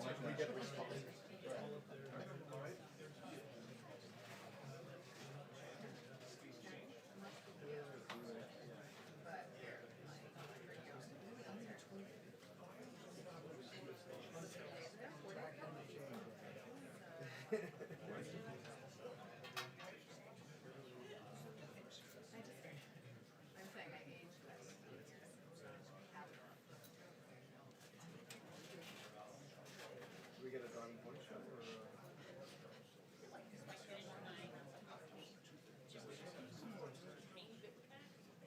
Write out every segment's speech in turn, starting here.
we get a response. I'm saying my age, but Do we get a dog and pony show or?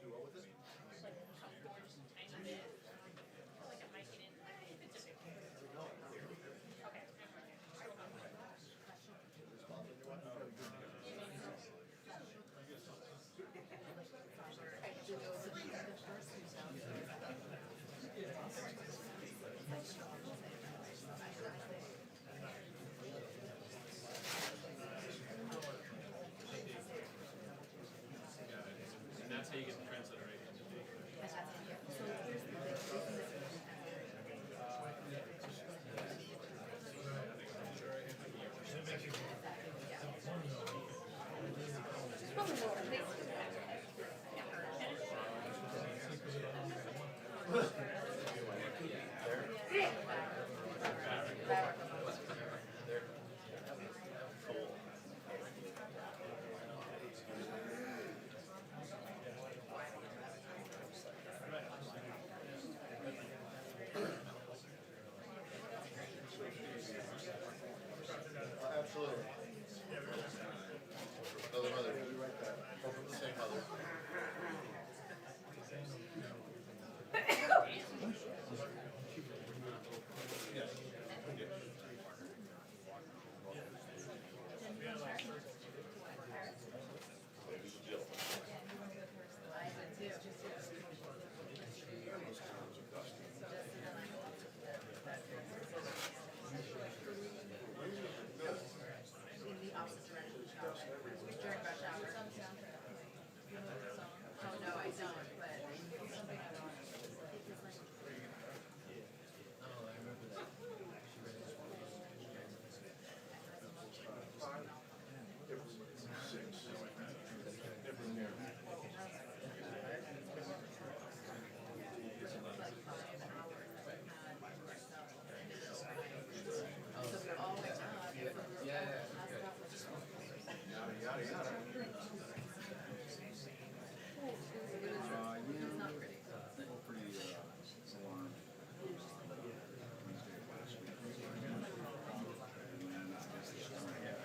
Do what with it? And that's how you get the translator right. Absolutely. Another mother. Or from the same mother. in the opposite direction during rush hour. Oh, no, I don't, but. Yada, yada, yada. It's not pretty. Pretty, alarmed. Wednesday of last week. And I guess this summer, yeah.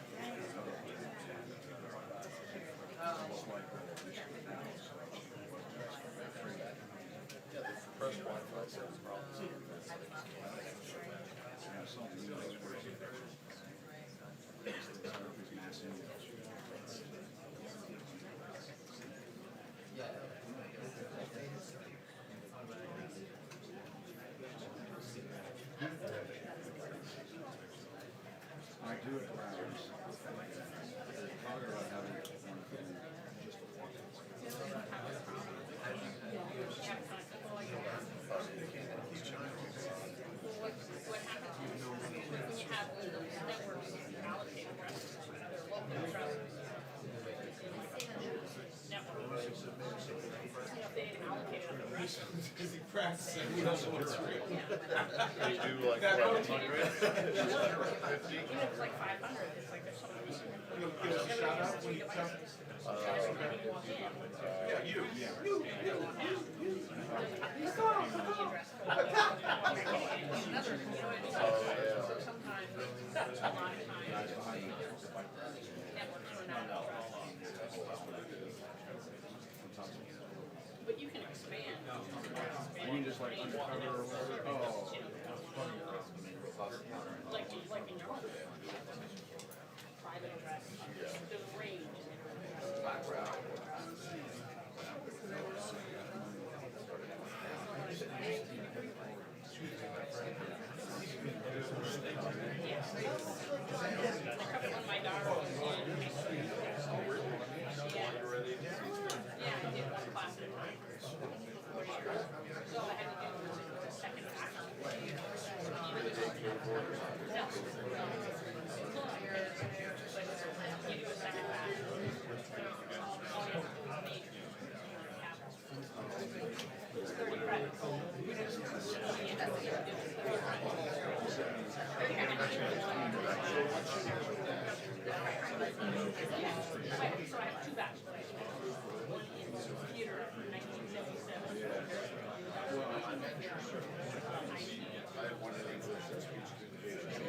It's like, Michigan now, so. Yeah, the press Wi-Fi says problems. Yeah, something else where it's mass emails. I do it around. They're talking about having one thing just a walk. What happens is when you have one of those networks allocated addresses to another local address network, if they had allocated other addresses, Busy practicing, we don't know what's real. They do like 1,100, 150. even if it's like 500, it's like there's something. You'll give us a shout out when you come. Every time you walk in, Yeah, you. another, you know, it's so sometimes, a lot of times, networks are not but you can expand. You mean just like undercover or whatever? Oh. Like in your private address, there's a range. When my daughter was in high school, yeah, I did one class at a time for 4 years. So I had to do the second half. two bachelor degrees. One in theater in 1977. Well, I'm not sure. I had one in English and speech communication.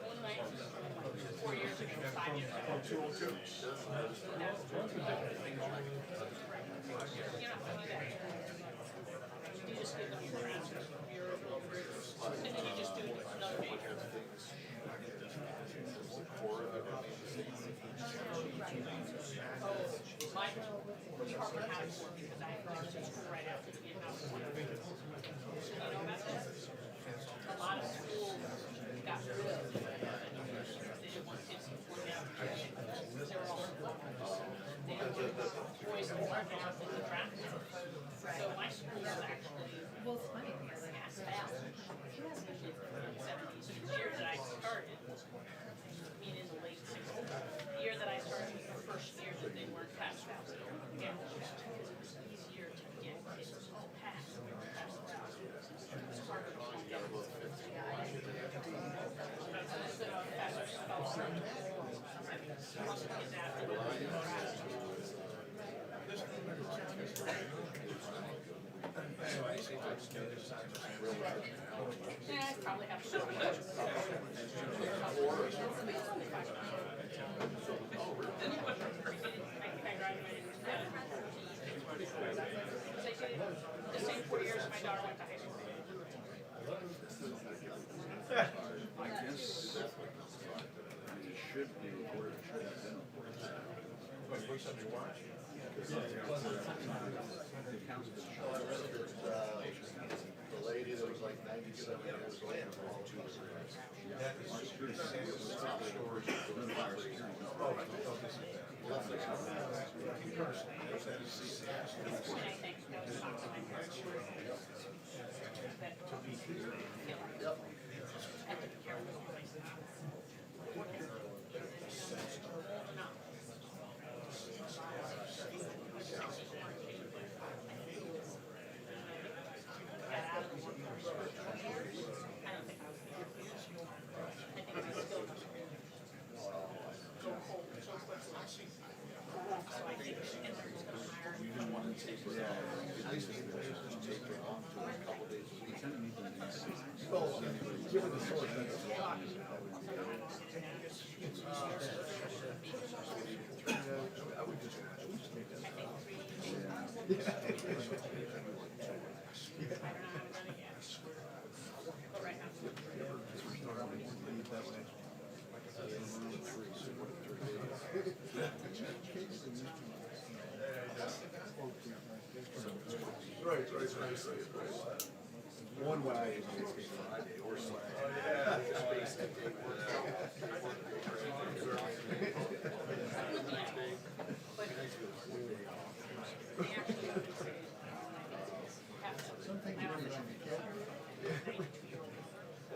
One night, 4 years ago, 5 years ago. Oh, 202. You're not gonna do that. You just give them your answers, your groups, and then you just do another major. My department had it for me because I had gone to school right after the in-house. You know about that? A lot of schools got rid of it. They didn't want kids to form out. They were all they had boys who weren't out in the draft. So my school was actually Well, it's funny because passed out. In the 70s, the year that I started, I mean in the late 60s, the year that I started was the first year that they weren't passed out. Again, because it was easier to get kids to pass than pass out. It was harder to get. So faster spell. Most kids after the yeah, I probably have to. I graduated in 2014. The same 4 years my daughter went to high school. I guess it should be reported, it should have been reported. Which one do you watch? The account's been shut. The lady that was like 97 years old. That is security samples, top storage. None of our security. Oh, this is that. And I think those talks I had that to be here. Yep. Had to be careful. Given the source, that's. I would just make that. Right. One way is Friday or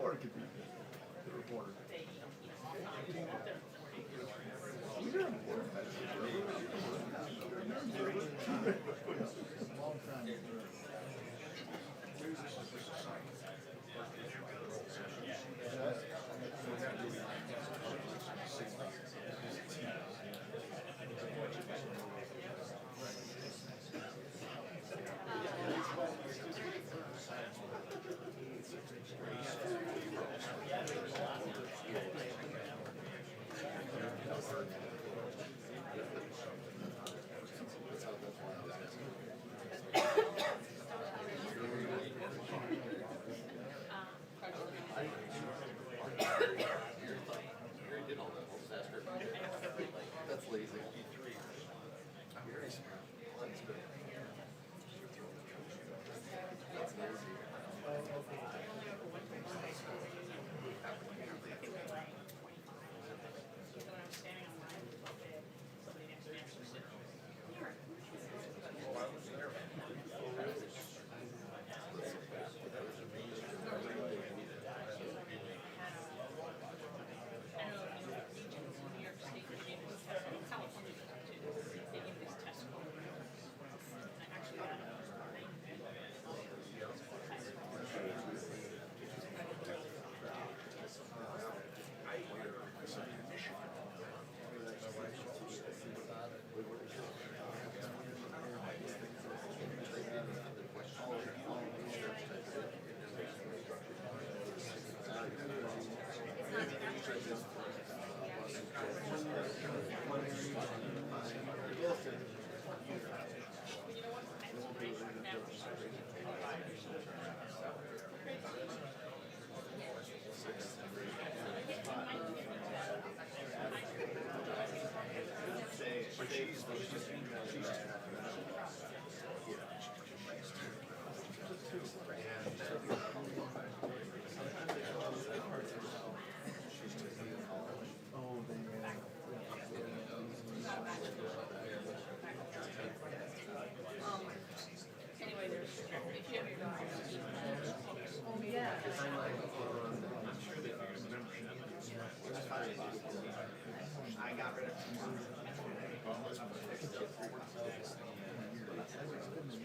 or it could be the reporter. You're important.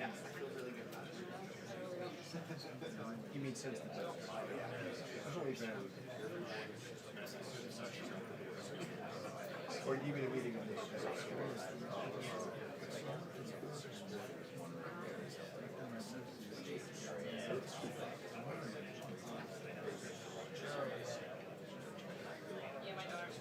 Yes, I feel really good about it. You mean since the book? There's only been. Or even a meeting on this. Yeah, my daughter's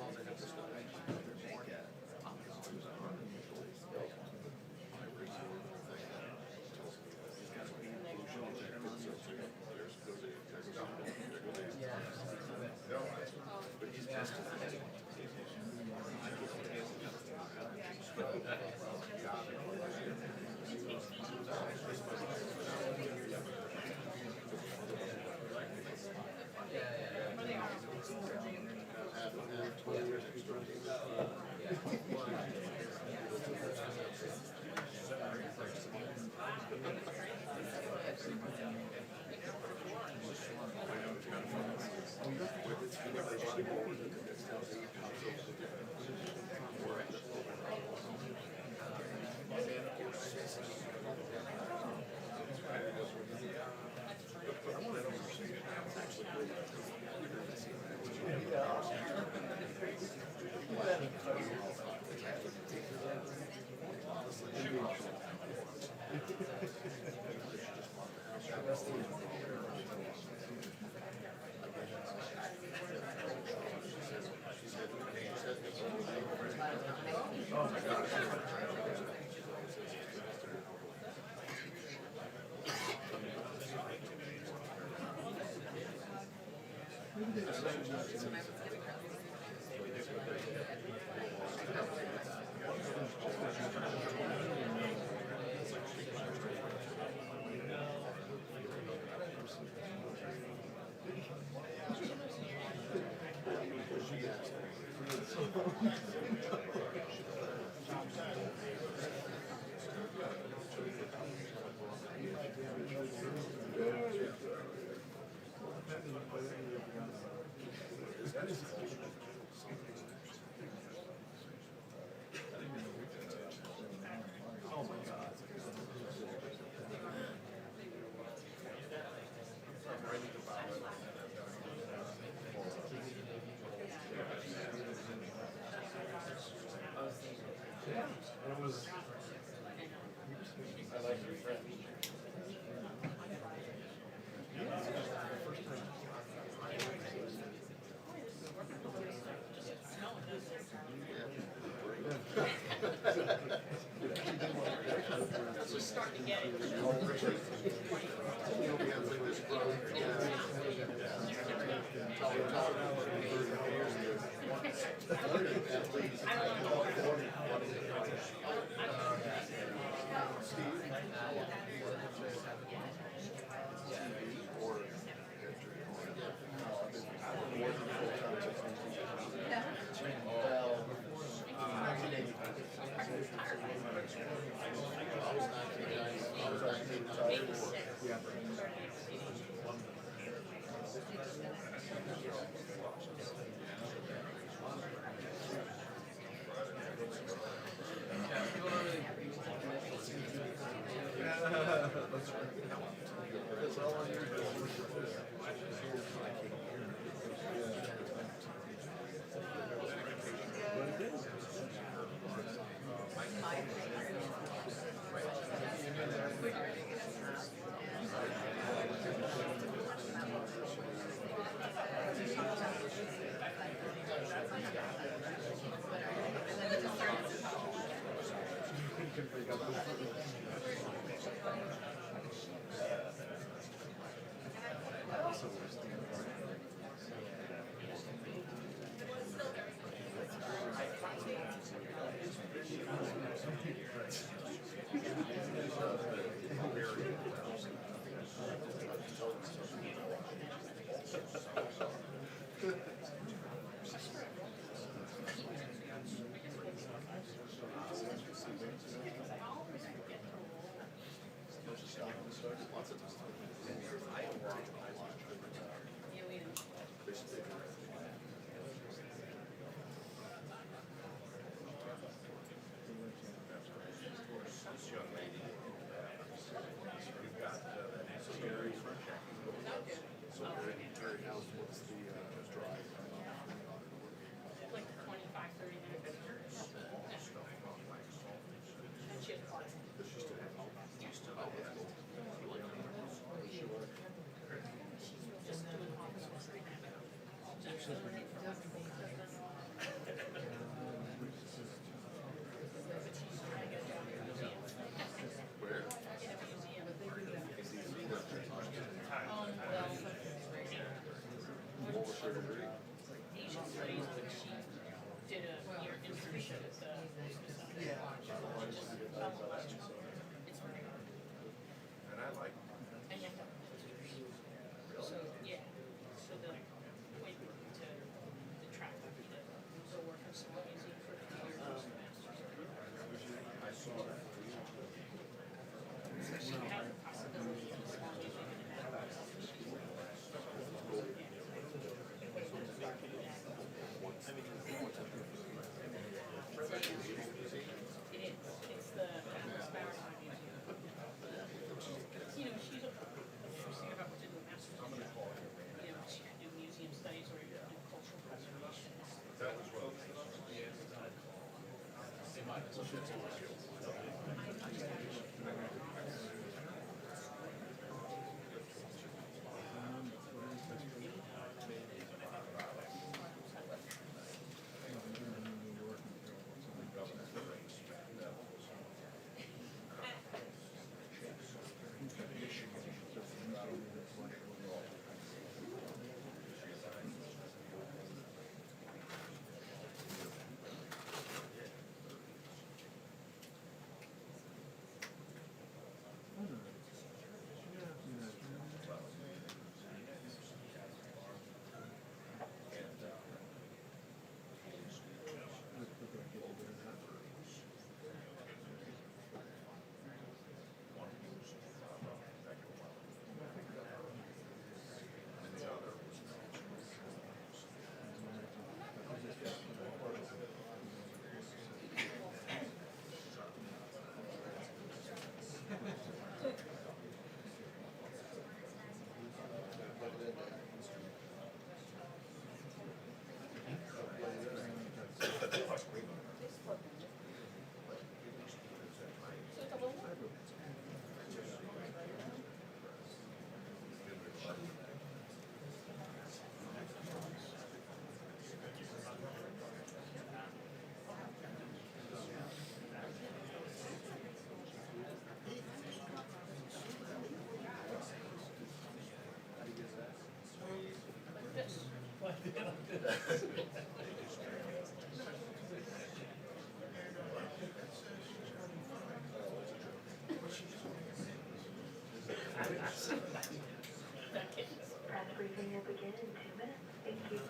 Press briefing will begin in 2 minutes. Thank you.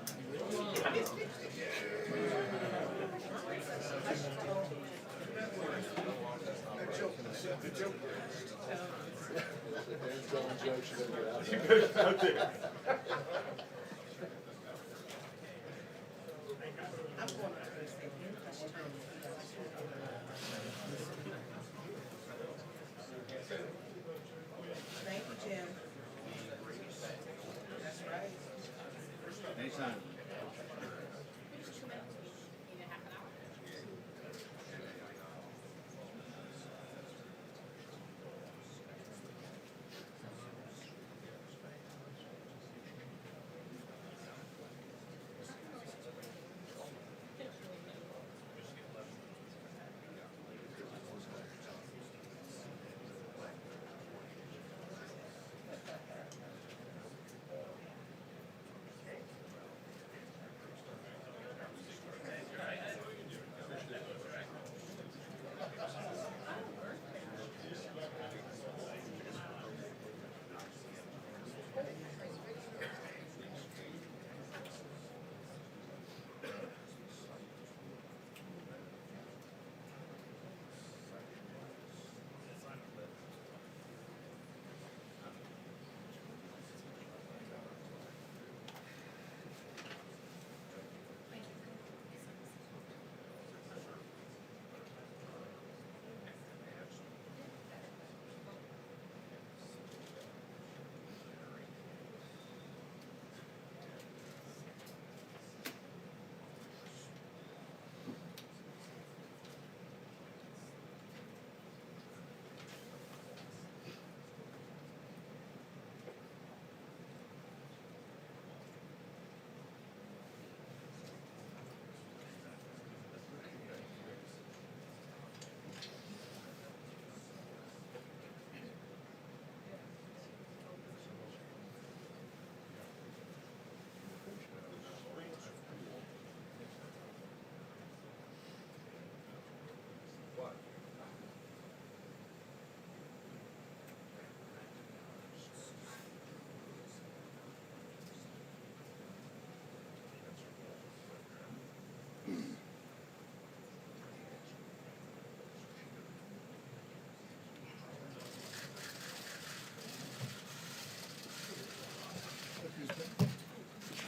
Dan's telling jokes, you better get out there. Thank you, Jim. That's right. Anytime. Need a half an hour?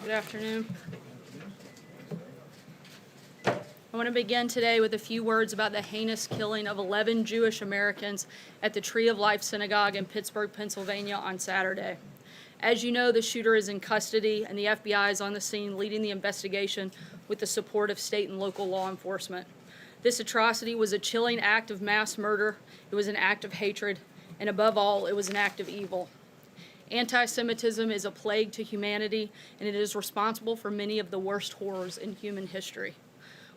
Good afternoon. I want to begin today with a few words about the heinous killing of 11 Jewish Americans at the Tree of Life Synagogue in Pittsburgh, Pennsylvania on Saturday. As you know, the shooter is in custody and the FBI is on the scene leading the investigation with the support of state and local law enforcement. This atrocity was a chilling act of mass murder, it was an act of hatred, and above all, it was an act of evil. Anti-Semitism is a plague to humanity, and it is responsible for many of the worst horrors in human history.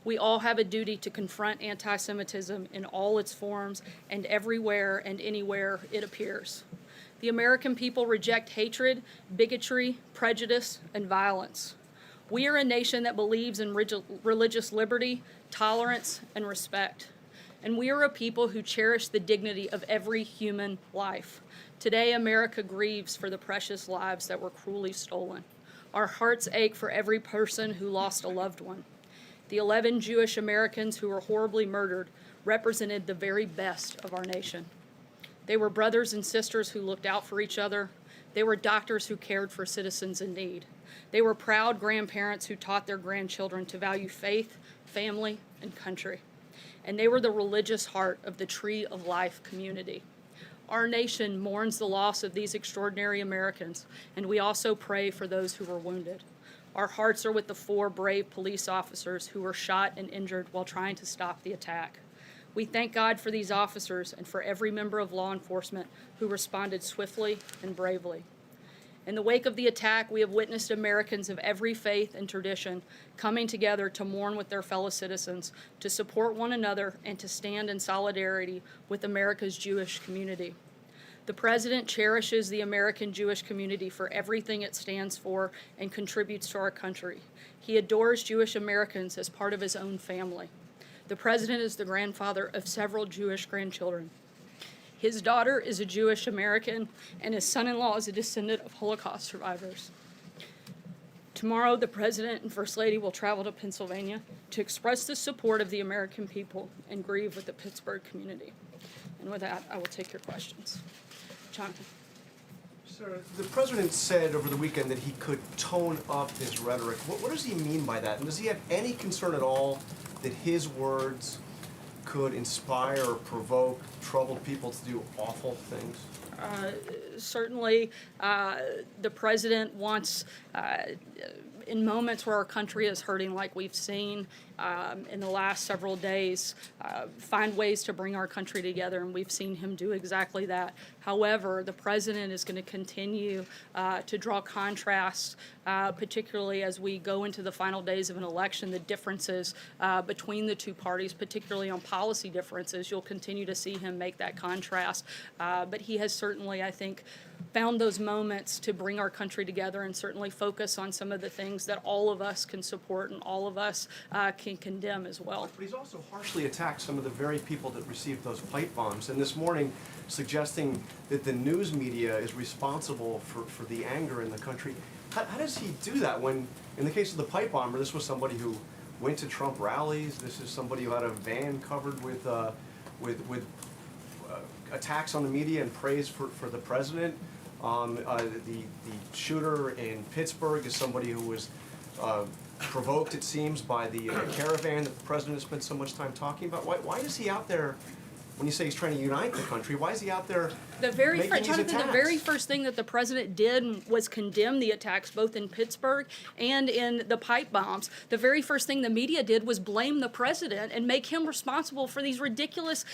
We all have a duty to confront anti-Semitism in all its forms and everywhere and anywhere it appears. The American people reject hatred, bigotry, prejudice, and violence. We are a nation that believes in religious liberty, tolerance, and respect. And we are a people who cherish the dignity of every human life. Today, America grieves for the precious lives that were cruelly stolen. Our hearts ache for every person who lost a loved one. The 11 Jewish Americans who were horribly murdered represented the very best of our nation. They were brothers and sisters who looked out for each other. They were doctors who cared for citizens in need. They were proud grandparents who taught their grandchildren to value faith, family, and country. And they were the religious heart of the Tree of Life community. Our nation mourns the loss of these extraordinary Americans, and we also pray for those who were wounded. Our hearts are with the 4 brave police officers who were shot and injured while trying to stop the attack. We thank God for these officers and for every member of law enforcement who responded swiftly and bravely. In the wake of the attack, we have witnessed Americans of every faith and tradition coming together to mourn with their fellow citizens, to support one another, and to stand in solidarity with America's Jewish community. The President cherishes the American Jewish community for everything it stands for and contributes to our country. He adores Jewish Americans as part of his own family. The President is the grandfather of several Jewish grandchildren. His daughter is a Jewish American, and his son-in-law is a descendant of Holocaust survivors. Tomorrow, the President and First Lady will travel to Pennsylvania to express the support of the American people and grieve with the Pittsburgh community. And with that, I will take your questions. Jonathan. Sir, the president said over the weekend that he could tone up his rhetoric. What does he mean by that? And does he have any concern at all that his words could inspire or provoke troubled people to do awful things? Certainly, the president wants, in moments where our country is hurting like we've seen in the last several days, find ways to bring our country together, and we've seen him do exactly that. However, the president is going to continue to draw contrasts, particularly as we go into the final days of an election, the differences between the two parties, particularly on policy differences. You'll continue to see him make that contrast, but he has certainly, I think, found those moments to bring our country together and certainly focus on some of the things that all of us can support and all of us can condemn as well. But he's also harshly attacked some of the very people that received those pipe bombs, and this morning suggesting that the news media is responsible for the anger in the country. How does he do that when, in the case of the pipe bomber, this was somebody who went to Trump rallies, this is somebody who had a van covered with attacks on the media and praise for the president. The shooter in Pittsburgh is somebody who was provoked, it seems, by the caravan that the president has spent so much time talking about. Why is he out there, when you say he's trying to unite the country, why is he out there The very making these attacks? The very first thing that the president did was condemn the attacks both in Pittsburgh and in the pipe bombs. The very first thing the media did was blame the president and make him responsible for these ridiculous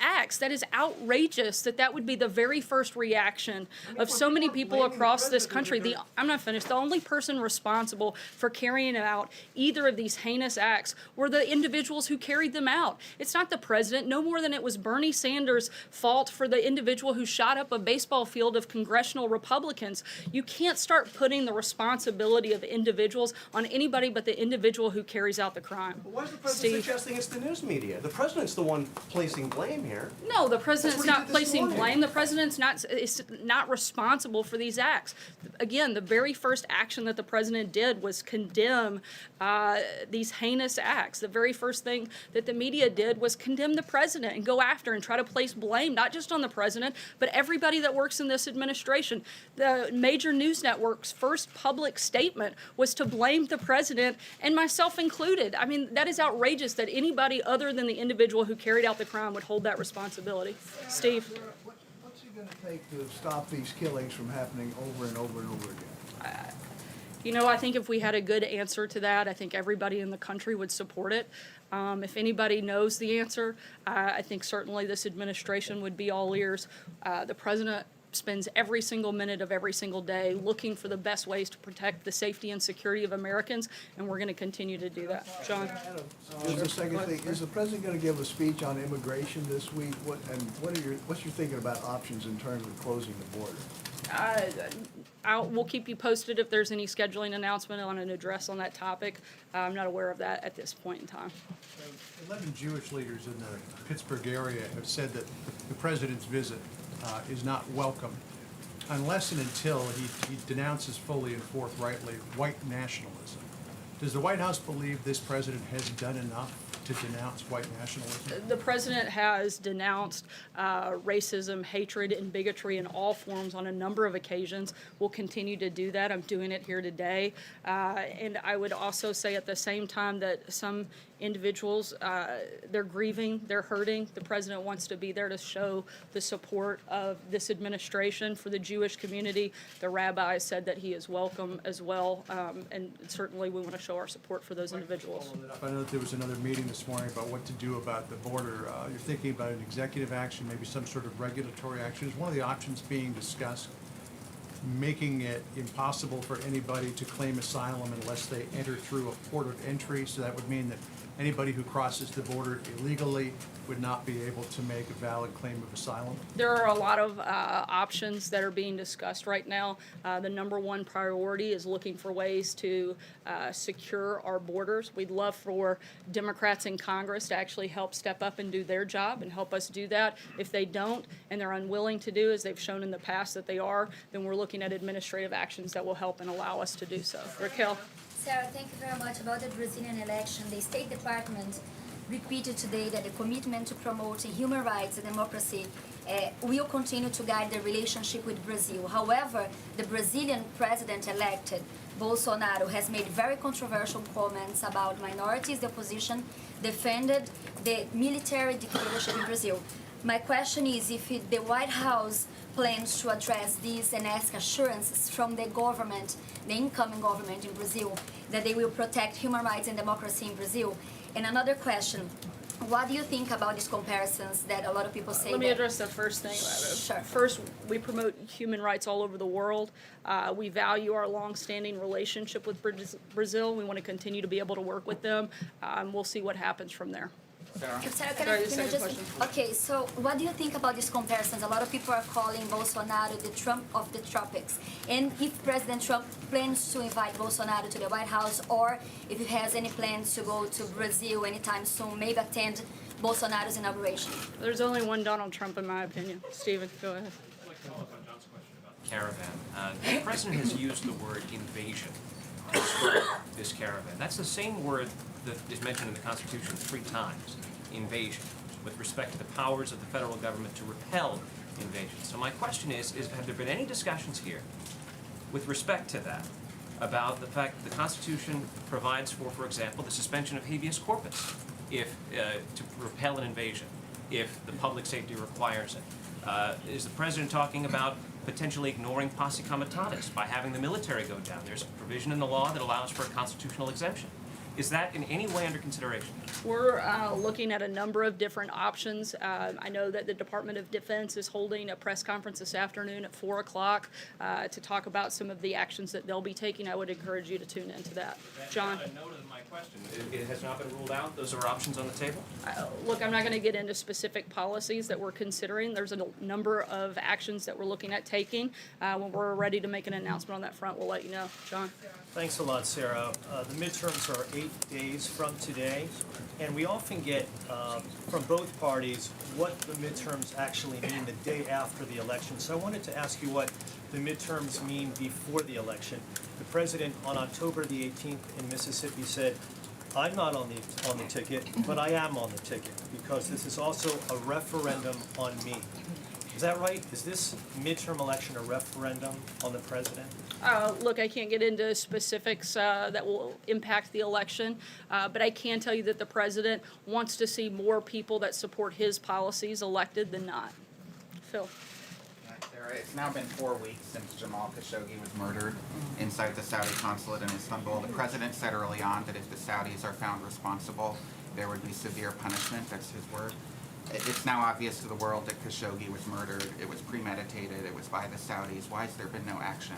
acts. That is outrageous that would be the very first reaction of so many people across this country. I'm not finished. The only person responsible for carrying out either of these heinous acts were the individuals who carried them out. It's not the president, no more than it was Bernie Sanders' fault for the individual who shot up a baseball field of congressional Republicans. You can't start putting the responsibility of individuals on anybody but the individual who carries out the crime. Why is the president suggesting it's the news media? The president's the one placing blame here. No, the president's That's what he not did this placing morning. blame. The president's is not responsible for these acts. Again, the very first action that the president did was condemn these heinous acts. The very first thing that the media did was condemn the president and go after and try to place blame, not just on the president, but everybody that works in this administration. The major news network's first public statement was to blame the president, and myself included. I mean, that is outrageous that anybody other than the individual who carried out the crime would hold that responsibility. Steve? What's he going to take to stop these killings from happening over and over and over again? You know, I think if we had a good answer to that, I think everybody in the country would support it. If anybody knows the answer, I think certainly this administration would be all ears. The president spends every single minute of every single day looking for the best ways to protect the safety and security of Americans, and we're going to continue to do that. John? Just a second thing, is the president gonna give a speech on immigration this week? What's your thinking about options in terms of closing the border? We'll keep you posted if there's any scheduling announcement on an address on that topic. I'm not aware of that at this point in time. 11 Jewish leaders in the Pittsburgh area have said that the president's visit is not welcome unless and until he denounces fully and forthrightly white nationalism. Does the White House believe this president has done enough to denounce white nationalism? The president has denounced racism, hatred, and bigotry in all forms on a number of occasions. We'll continue to do that. I'm doing it here today. And I would also say at the same time that some individuals, they're grieving, they're hurting. The president wants to be there to show the support of this administration for the Jewish community. The rabbi said that he is welcome as well, and certainly we want to show our support for those individuals. I know that there was another meeting this morning about what to do about the border. You're thinking about an executive action, maybe some sort of regulatory action. Is one of the options being discussed making it impossible for anybody to claim asylum unless they enter through a port of entry? So that would mean that anybody who crosses the border illegally would not be able to make a valid claim of asylum? There are a lot of options that are being discussed right now. The number one priority is looking for ways to secure our borders. We'd love for Democrats in Congress to actually help step up and do their job and help us do that. If they don't, and they're unwilling to do, as they've shown in the past that they are, then we're looking at administrative actions that will help and allow us to do so. Raquel? Sarah, thank you very much. About the Brazilian election, the State Department repeated today that the commitment to promoting human rights and democracy will continue to guide the relationship with Brazil. However, the Brazilian president-elect, Bolsonaro, has made very controversial comments about minorities. The opposition defended the military dictatorship in Brazil. My question is if the White House plans to address this and ask assurances from the government, the incoming government in Brazil, that they will protect human rights and democracy in Brazil. And another question, what do you think about these comparisons that a lot of people say? Let me address the first thing. Sure. First, we promote human rights all over the world. We value our long-standing relationship with Brazil. We want to continue to be able to work with them. We'll see what happens from there. Sarah, Sorry, the second just question. okay? So, what do you think about these comparisons? A lot of people are calling Bolsonaro the Trump of the tropics. And if President Trump plans to invite Bolsonaro to the White House, or if he has any plans to go to Brazil anytime soon, maybe attend Bolsonaro's inauguration. There's only one Donald Trump, in my opinion. Stephen, go ahead. I'd like to follow up on John's question about caravan. The president has used the word invasion to describe this caravan. That's the same word that is mentioned in the Constitution 3 times, invasion, with respect to the powers of the federal government to repel invasion. So my question is have there been any discussions here with respect to that about the fact that the Constitution provides for example, the suspension of habeas corpus if to repel an invasion, if the public safety requires it? Is the president talking about potentially ignoring posse comitatus by having the military go down? There's a provision in the law that allows for a constitutional exemption. Is that in any way under consideration? We're looking at a number of different options. I know that the Department of Defense is holding a press conference this afternoon at 4 o'clock to talk about some of the actions that they'll be taking. I would encourage you to tune into that. John? A note of my question. It has not been ruled out. Those are options on the table? Look, I'm not going to get into specific policies that we're considering. There's a number of actions that we're looking at taking. When we're ready to make an announcement on that front, we'll let you know. John? Thanks a lot, Sarah. The midterms are 8 days from today, and we often get from both parties what the midterms actually mean the day after the election. So I wanted to ask you what the midterms mean before the election. The president on October the 18th in Mississippi said, I'm not on the ticket, but I am on the ticket because this is also a referendum on me. Is that right? Is this midterm election a referendum on the president? Look, I can't get into specifics that will impact the election, but I can tell you that the president wants to see more people that support his policies elected than not. Phil. Sarah, Sarah, it's now been 4 weeks since Jamal Khashoggi was murdered inside the Saudi consulate in Istanbul. The president said early on that if the Saudis are found responsible, there would be severe punishment. That's his word. It's now obvious to the world that Khashoggi was murdered. It was premeditated. It was by the Saudis. Why has there been no action?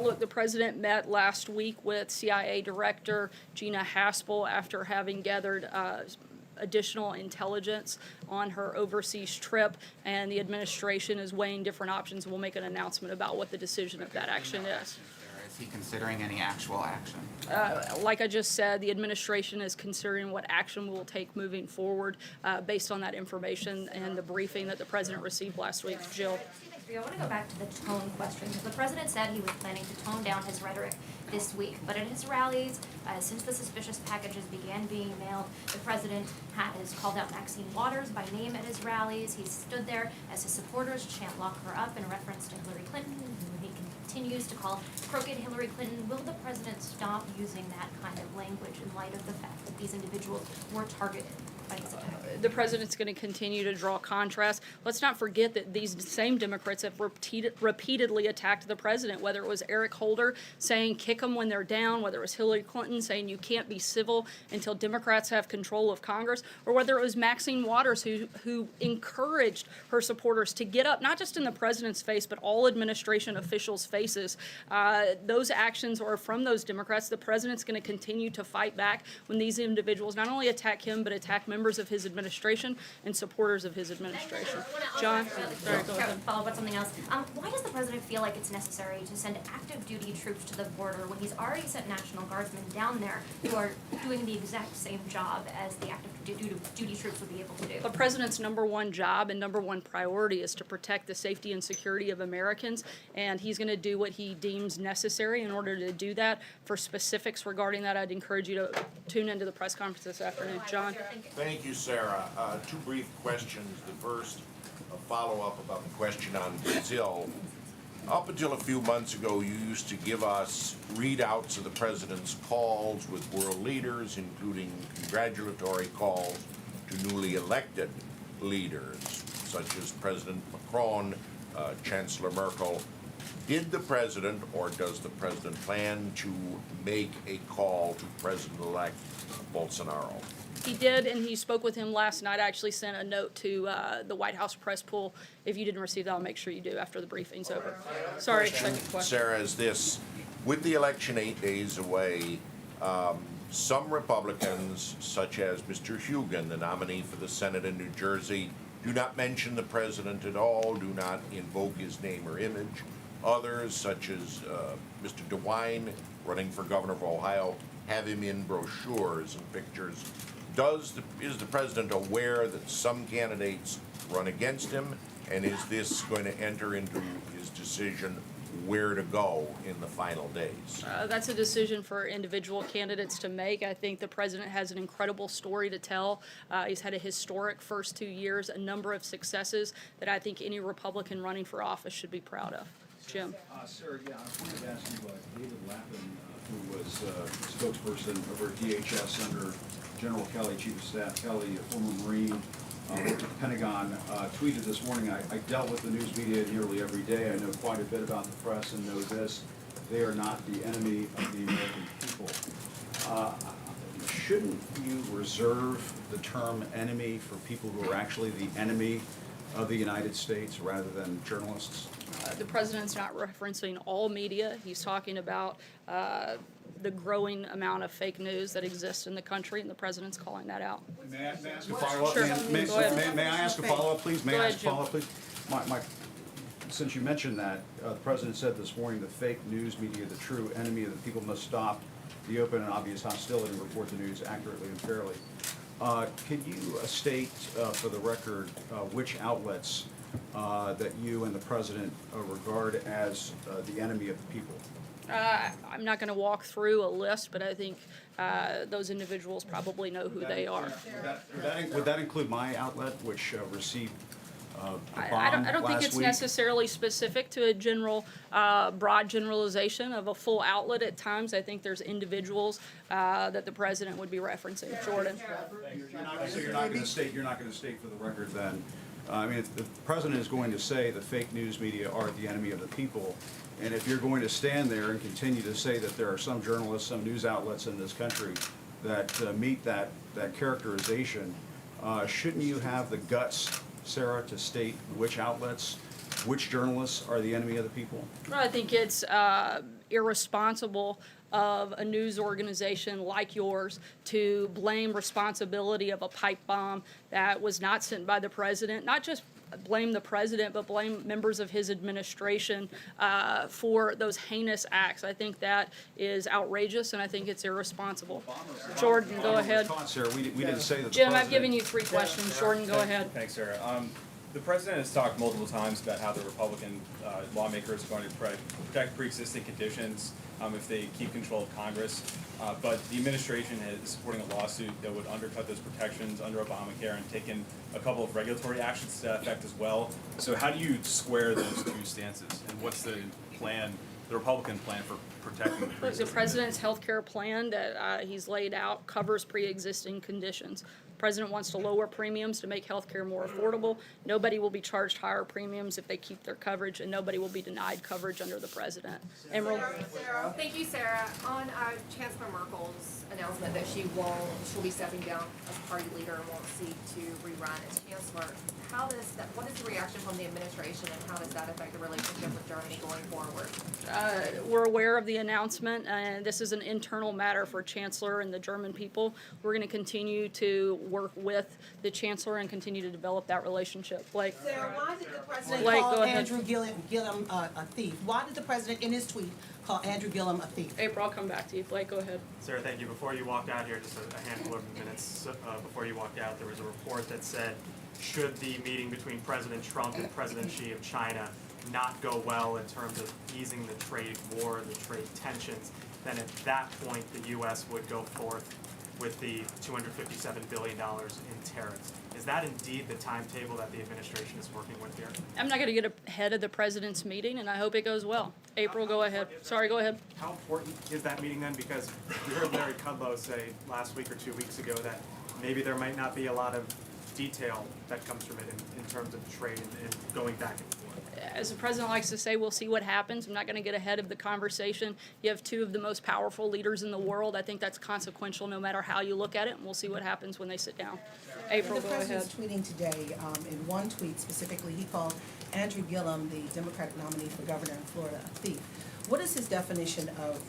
Look, the president met last week with CIA Director Gina Haspel after having gathered additional intelligence on her overseas trip, and the administration is weighing different options. We'll make an announcement about what the decision of that action is. Is he considering any actual action? Like I just said, the administration is considering what action we will take moving forward based on that information and the briefing that the president received last week. Jill. I want to go back to the tone question, because the president said he was planning to tone down his rhetoric this week. But at his rallies, since the suspicious packages began being mailed, the president has called out Maxine Waters by name at his rallies. He's stood there as his supporters chant "lock her up" in reference to Hillary Clinton, who he continues to call crooked Hillary Clinton. Will the president stop using that kind of language in light of the fact that these individuals were targeted by his attack? The president's going to continue to draw contrast. Let's not forget that these same Democrats have repeatedly attacked the president, whether it was Eric Holder saying kick them when they're down, whether it was Hillary Clinton saying you can't be civil until Democrats have control of Congress, or whether it was Maxine Waters who encouraged her supporters to get up, not just in the president's face, but all administration officials' faces. Those actions are from those Democrats. The president's going to continue to fight back when these individuals not only attack him, but attack members of his administration and supporters of his administration. John? Sorry, go ahead. Follow up on something else. Why does the president feel like it's necessary to send active duty troops to the border when he's already sent National Guardsmen down there who are doing the exact same job as the active duty troops would be able to do? The president's number one job and number one priority is to protect the safety and security of Americans, and he's going to do what he deems necessary in order to do that. For specifics regarding that, I'd encourage you to tune into the press conference this afternoon. John? Thank you, Sarah. Two brief questions. The first, a follow-up about the question on Brazil. Up until a few months ago, you used to give us readouts of the president's calls with world leaders, including congratulatory calls to newly elected leaders, such as President Macron, Chancellor Merkel. Did the president, or does the president plan to make a call to President-elect Bolsonaro? He did, and he spoke with him last night. I actually sent a note to the White House press pool. If you didn't receive that, I'll make sure you do after the briefing's over. Sorry, second question. Sarah, is this, with the election 8 days away, some Republicans, such as Mr. Hugan, the nominee for the Senate in New Jersey, do not mention the president at all, do not invoke his name or image. Others, such as Mr. DeWine, running for governor of Ohio, have him in brochures and pictures. Is the president aware that some candidates run against him, and is this going to enter into his decision where to go in the final days? That's a decision for individual candidates to make. I think the president has an incredible story to tell. He's had a historic first 2 years, a number of successes that I think any Republican running for office should be proud of. Jim? Sarah, yeah, I wanted to ask you, David Lappin, who was spokesperson over DHS under General Kelly, Chief of Staff Kelly, a former Marine, worked at the Pentagon, tweeted this morning, I dealt with the news media nearly every day. I know quite a bit about the press and know this. They are not the enemy of the American people. Shouldn't you reserve the term enemy for people who are actually the enemy of the United States rather than journalists? The president's not referencing all media. He's talking about the growing amount of fake news that exists in the country, and the president's calling that out. May I ask a follow-up? Sure. May Go ahead. I ask a follow-up, please? May Go I ahead, ask a Jim. follow-up, please? Since you mentioned that, the president said this morning the fake news media, the true enemy of the people, must stop the open and obvious hostility and report the news accurately and fairly. Could you state for the record which outlets that you and the president regard as the enemy of the people? I'm not going to walk through a list, but I think those individuals probably know who they are. Would that include my outlet, which received the bomb I don't think last it's week? necessarily specific to a general, broad generalization of a full outlet at times. I think there's individuals that the president would be referencing. Jordan. So you're not going to state for the record then I mean, if the president is going to say the fake news media are the enemy of the people, and if you're going to stand there and continue to say that there are some journalists, some news outlets in this country that meet that characterization, shouldn't you have the guts, Sarah, to state which outlets, which journalists are the enemy of the people? Well, I think it's irresponsible of a news organization like yours to blame responsibility of a pipe bomb that was not sent by the president, not just blame the president, but blame members of his administration for those heinous acts. I think that is outrageous, and I think it's irresponsible. Jordan, go ahead. Sarah, we didn't say that the Jim, president... I've given you 3 questions. Jordan, go ahead. Thanks, Sarah. The president has talked multiple times about how the Republican lawmakers are going to protect pre-existing conditions if they keep control of Congress. But the administration is supporting a lawsuit that would undercut those protections under Obamacare and taken a couple of regulatory actions to that effect as well. So how do you square those two stances? And what's the plan, the Republican plan for protecting the Look, the pre-existing? president's health care plan that he's laid out covers pre-existing conditions. The president wants to lower premiums to make health care more affordable. Nobody will be charged higher premiums if they keep their coverage, and nobody will be denied coverage under the president. Emerald? Thank you, Sarah. On Chancellor Merkel's announcement that she'll be stepping down as party leader and won't seek to rerun as chancellor, what is the reaction from the administration, and how does that affect the relationship with Germany going forward? We're aware of the announcement, and this is an internal matter for Chancellor and the German people. We're going to continue to work with the Chancellor and continue to develop that relationship. Blake? Sarah, why did the president Blake, call go ahead. Andrew Gillum a thief? Why did the president, in his tweet, call Andrew Gillum a thief? April, I'll come back to you. Blake, go ahead. Sarah, thank you. Before you walked out here, just a handful of minutes before you walked out, there was a report that said, should the meeting between President Trump and President Xi of China not go well in terms of easing the trade war, the trade tensions, then at that point the U.S. would go forth with the $257 billion in tariffs. Is that indeed the timetable that the administration is working with here? I'm not going to get ahead of the president's meeting, and I hope it goes well. April, go ahead. Sorry, go ahead. How important is that meeting then? Because we heard Larry Kudlow say last week or 2 weeks ago that maybe there might not be a lot of detail that comes from it in terms of trade and going back and forth. As the president likes to say, we'll see what happens. I'm not going to get ahead of the conversation. You have 2 of the most powerful leaders in the world. I think that's consequential no matter how you look at it, and we'll see what happens when they sit down. April, go ahead. The president's tweeting today, in one tweet specifically, he called Andrew Gillum, the Democratic nominee for governor in Florida, a thief. What is his definition of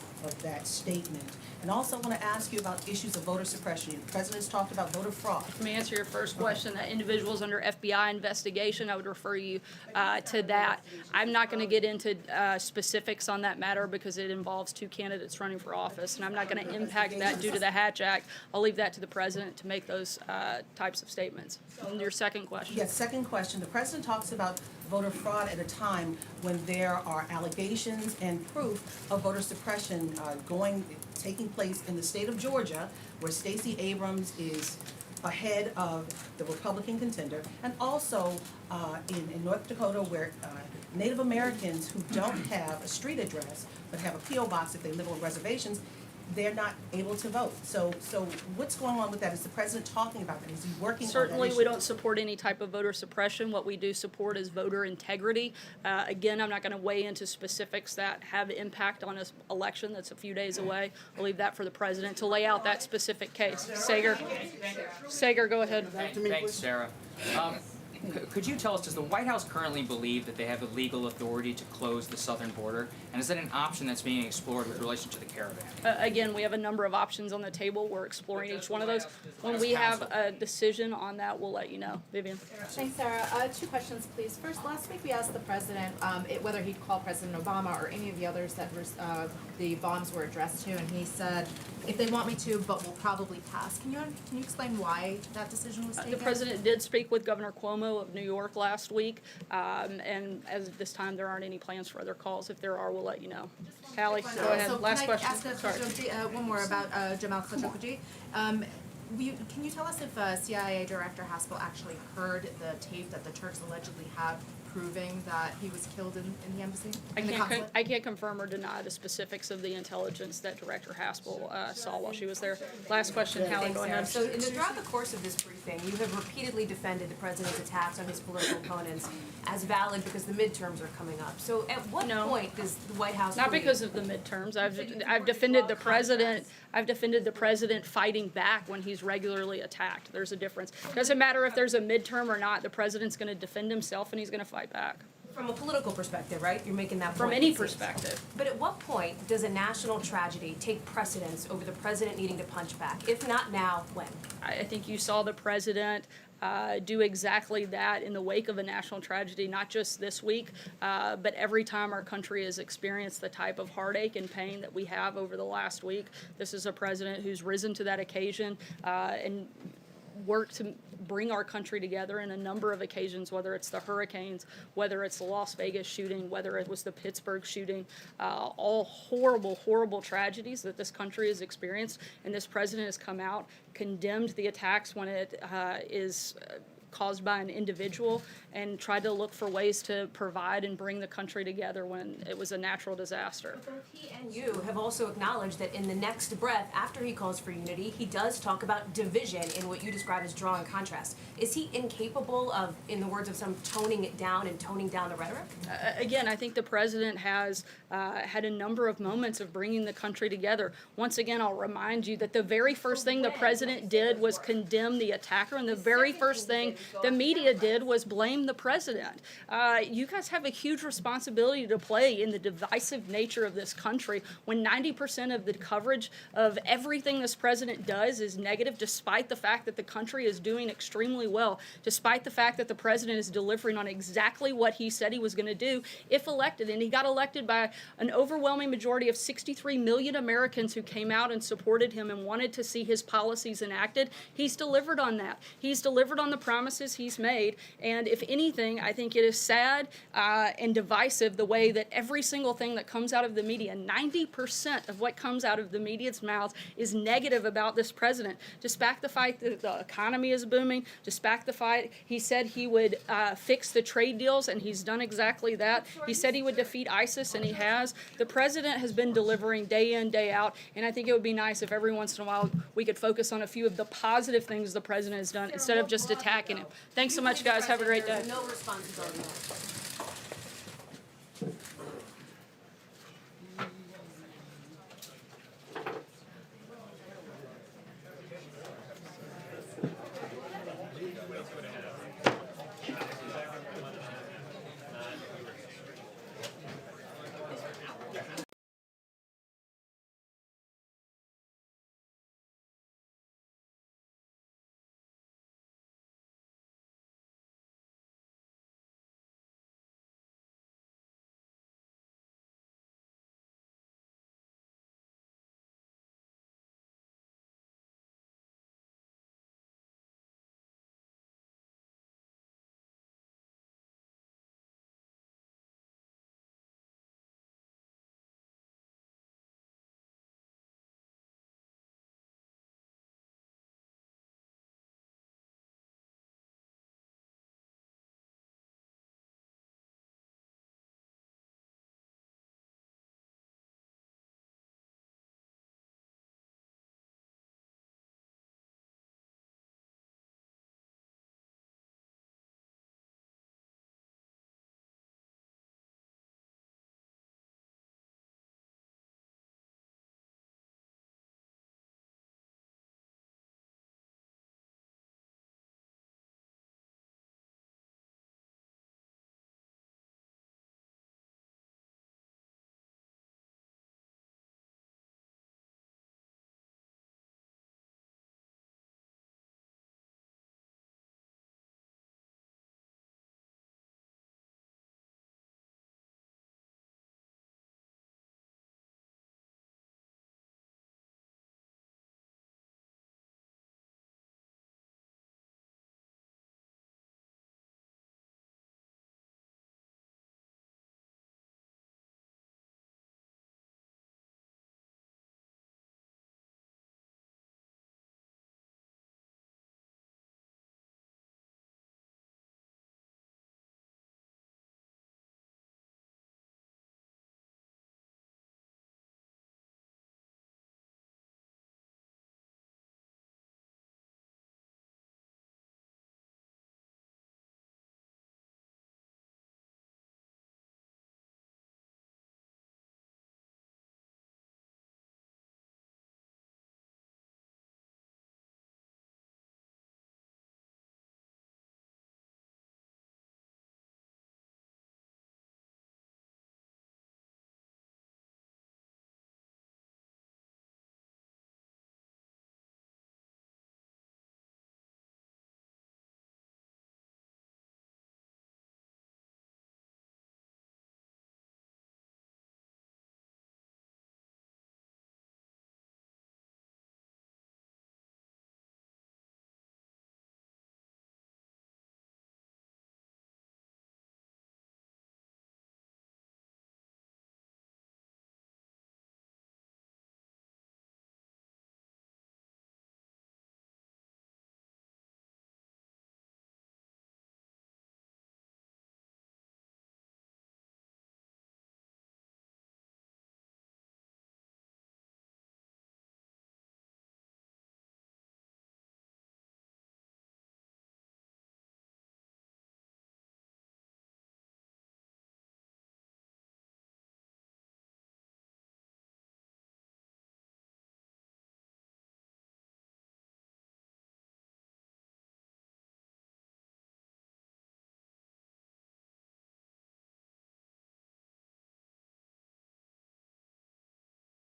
that statement? And also I want to ask you about issues of voter suppression. The president's talked about voter fraud. Let me answer your first question. That individuals under FBI investigation, I would refer you to that. I'm not going to get into specifics on that matter because it involves 2 candidates running for office, and I'm not going to impact that due to the Hatch Act. I'll leave that to the president to make those types of statements. And your second question. Yes, second question. The president talks about voter fraud at a time when there are allegations and proof of voter suppression taking place in the state of Georgia, where Stacey Abrams is ahead of the Republican contender, and also in North Dakota, where Native Americans who don't have a street address but have a P.O. box if they live on reservations, they're not able to vote. So what's going on with that? Is the president talking about that? Is he working on that Certainly, issue? we don't support any type of voter suppression. What we do support is voter integrity. Again, I'm not going to weigh into specifics that have impact on this election that's a few days away. I'll leave that for the president to lay out that specific case. Sager, go ahead. Thanks, Sarah. Could you tell us, does the White House currently believe that they have the legal authority to close the southern border? And is that an option that's being explored with relation to the caravan? Again, we have a number of options on the table. We're exploring each one of those. When we have a decision on that, we'll let you know. Vivian. Thanks, Sarah. 2 questions, please. First, last week we asked the president whether he'd call President Obama or any of the others that the bombs were addressed to, and he said, if they want me to, but will probably pass. Can you explain why that decision was taken? The president did speak with Governor Cuomo of New York last week, and as of this time, there aren't any plans for other calls. If there are, we'll let you know. Hallie, go ahead. So Last question. Can I ask one more about Jamal Khashoggi? Can you tell us if CIA Director Haspel actually heard the tape that the Turks allegedly have proving that he was killed in the embassy? In the consulate? I can't confirm or deny the specifics of the intelligence that Director Haspel saw while she was there. Last question, Hallie, Thanks, go Sarah. ahead. So throughout the course of this briefing, you have repeatedly defended the president's attacks on his political opponents as valid because the midterms are coming up. So at what point does the White House Not believe- because of the midterms. I've defended the president. I've defended the president fighting back when he's regularly attacked. There's a difference. Doesn't matter if there's a midterm or not. The president's going to defend himself and he's going to fight back. From a political perspective, right? You're making that point. From any it seems. perspective. But at what point does a national tragedy take precedence over the president needing to punch back? If not now, when? I think you saw the president do exactly that in the wake of a national tragedy, not just this week, but every time our country has experienced the type of heartache and pain that we have over the last week. This is a president who's risen to that occasion and worked to bring our country together in a number of occasions, whether it's the hurricanes, whether it's the Las Vegas shooting, whether it was the Pittsburgh shooting, all horrible, horrible tragedies that this country has experienced. And this president has come out, condemned the attacks when it is caused by an individual, and tried to look for ways to provide and bring the country together when it was a natural disaster. Both he and you have also acknowledged that in the next breath, after he calls for unity, he does talk about division in what you describe as drawing contrast. Is he incapable of, in the words of some, toning it down and toning down the rhetoric? Again, I think the president has had a number of moments of bringing the country together. Once again, I'll remind you that the very first thing the president did was condemn the attacker, and the very first thing the media did was blame the president. You guys have a huge responsibility to play in the divisive nature of this country when 90% of the coverage of everything this president does is negative, despite the fact that the country is doing extremely well, despite the fact that the president is delivering on exactly what he said he was going to do if elected. And he got elected by an overwhelming majority of 63 million Americans who came out and supported him and wanted to see his policies enacted. He's delivered on that. He's delivered on the promises he's made. And if anything, I think it is sad and divisive the way that every single thing that comes out of the media, 90% of what comes out of the media's mouths is negative about this president. Despite the fact that the economy is booming, despite the fact he said he would fix the trade deals, and he's done exactly that. He said he would defeat ISIS, and he has. The president has been delivering day in, day out, and I think it would be nice if every once in a while we could focus on a few of the positive things the president has done instead of just attacking him. Thanks so much, guys. Have a great day. No responsibility.